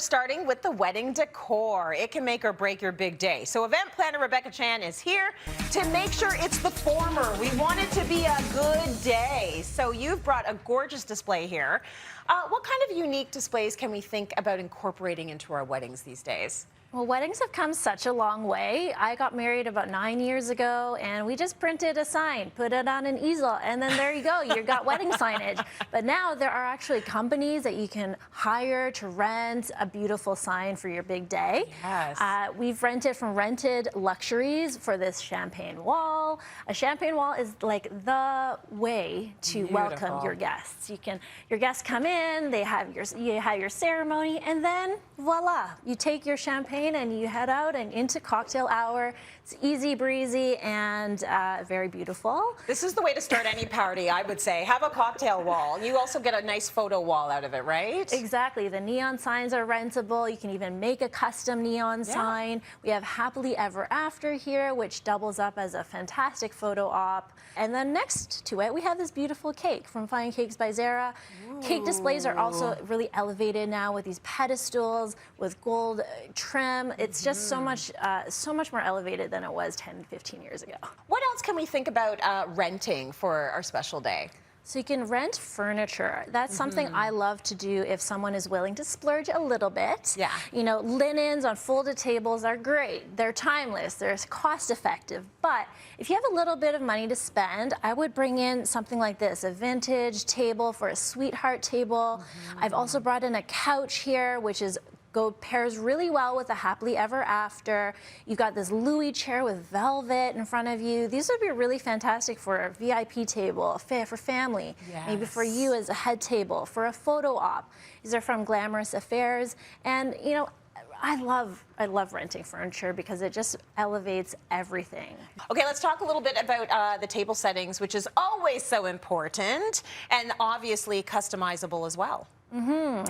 Starting with the wedding decor. It can make or break your big day. So event planner Rebecca Chan is here to make sure it's the former. We want it to be a good day. So you've brought a gorgeous display here. What kind of unique displays can we think about incorporating into our weddings these days? Well, weddings have come such a long way. I got married about 9 years ago, and we just printed a sign, put it on an easel, and then there you go, you got wedding signage. But now there are actually companies that you can hire to rent a beautiful sign for your big day. Yes. We've rented from Rented Luxuries for this champagne wall. A champagne wall is like the way to welcome your guests. Your guests come in, you have your ceremony, and then voila, you take your champagne and you head out and into cocktail hour. It's easy breezy and very beautiful. This is the way to start any party, I would say. Have a cocktail wall. You also get a nice photo wall out of it, right? Exactly. The neon signs are rentable. You can even make a custom neon sign. We have Happily Ever After here, which doubles up as a fantastic photo op. And then next to it, we have this beautiful cake from Fine Cakes by Zara. Ooh. Cake displays are also really elevated now with these pedestals, with gold trim. It's just so much more elevated than it was 10, 15 years ago. What else can we think about renting for our special day? So you can rent furniture. That's something I love to do if someone is willing to splurge a little bit. Yeah. You know, linens on folded tables are great. They're timeless. They're cost effective. But if you have a little bit of money to spend, I would bring in something like this, a vintage table for a sweetheart table. I've also brought in a couch here, which pairs really well with a Happily Ever After. You've got this Louis chair with velvet in front of you. These would be really fantastic for a VIP table, for family, maybe for you as a head table, for a photo op. These are from Glamorous Affairs. And, you know, I love renting furniture because it just elevates everything. Okay, let's talk a little bit about the table settings, which is always so important and obviously customizable as well.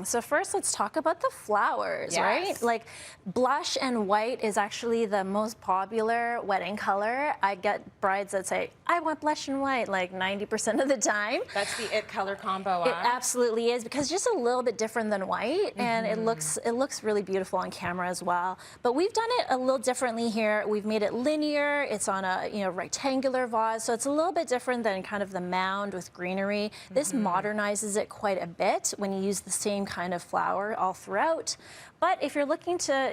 So first, let's talk about the flowers, right? Like blush and white is actually the most popular wedding color. I get brides that say, I want blush and white like 90% of the time. That's the it color combo. It absolutely is, because it's just a little bit different than white, and it looks really beautiful on camera as well. But we've done it a little differently here. We've made it linear. It's on a rectangular vase, so it's a little bit different than kind of the mound with greenery. This modernizes it quite a bit when you use the same kind of flower all throughout. But if you're looking to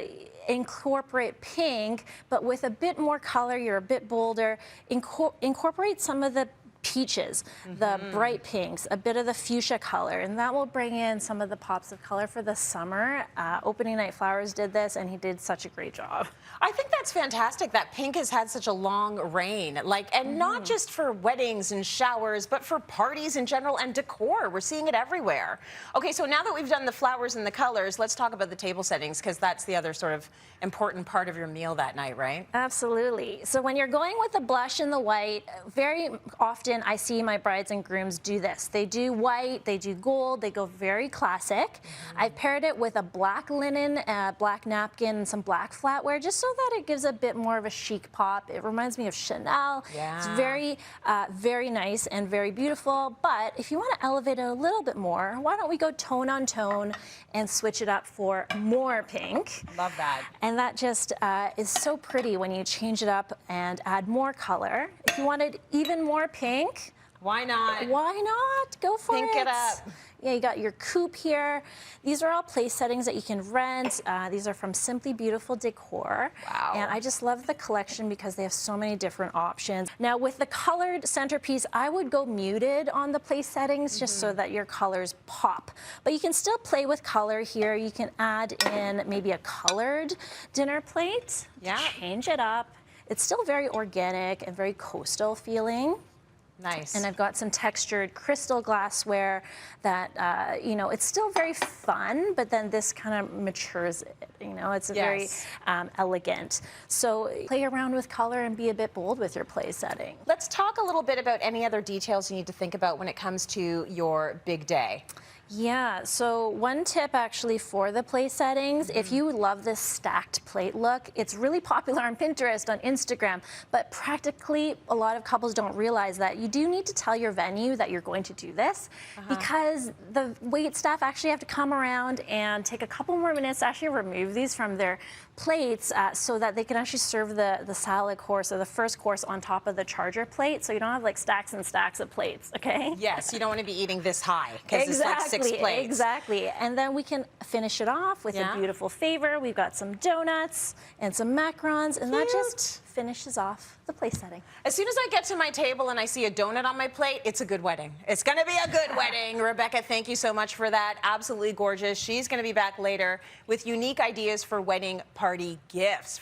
incorporate pink, but with a bit more color, you're a bit bolder, incorporate some of the peaches, the bright pinks, a bit of the fuchsia color, and that will bring in some of the pops of color for the summer. Opening Night Flowers did this, and he did such a great job. I think that's fantastic that pink has had such a long reign, and not just for weddings and showers, but for parties in general and decor. We're seeing it everywhere. Okay, so now that we've done the flowers and the colors, let's talk about the table settings, because that's the other sort of important part of your meal that night, right? Absolutely. So when you're going with the blush and the white, very often I see my brides and grooms do this. They do white, they do gold, they go very classic. I paired it with a black linen, black napkin, and some black flatware, just so that it gives a bit more of a chic pop. It reminds me of Chanel. Yeah. It's very, very nice and very beautiful. But if you want to elevate it a little bit more, why don't we go tone on tone and switch it up for more pink? Love that. And that just is so pretty when you change it up and add more color. If you wanted even more pink, why not? Why not? Go for it. Pink it up. Yeah, you got your coupe here. These are all place settings that you can rent. These are from Simply Beautiful Decor. Wow. And I just love the collection because they have so many different options. Now, with the colored centerpiece, I would go muted on the place settings just so that your colors pop. But you can still play with color here. You can add in maybe a colored dinner plate. Yeah. Change it up. It's still very organic and very coastal feeling. Nice. And I've got some textured crystal glassware that, it's still very fun, but then this kind of matures it, it's very elegant. So play around with color and be a bit bold with your place setting. Let's talk a little bit about any other details you need to think about when it comes to your big day. Yeah, so one tip actually for the plate settings, if you love this stacked plate look, it's really popular on Pinterest, on Instagram, but practically a lot of couples don't realize that you do need to tell your venue that you're going to do this because the wait staff actually have to come around and take a couple more minutes to actually remove these from their plates so that they can actually serve the salad course or the first course on top of the charger plate, so you don't have like stacks and stacks of plates, okay? Yes, you don't want to be eating this high because it's like 6 plates. Exactly. And then we can finish it off with a beautiful favor. We've got some donuts and some macarons, and that just finishes off the place setting. As soon as I get to my table and I see a donut on my plate, it's a good wedding. It's going to be a good wedding. Rebecca, thank you so much for that. Absolutely gorgeous. She's going to be back later with unique ideas for wedding party gifts.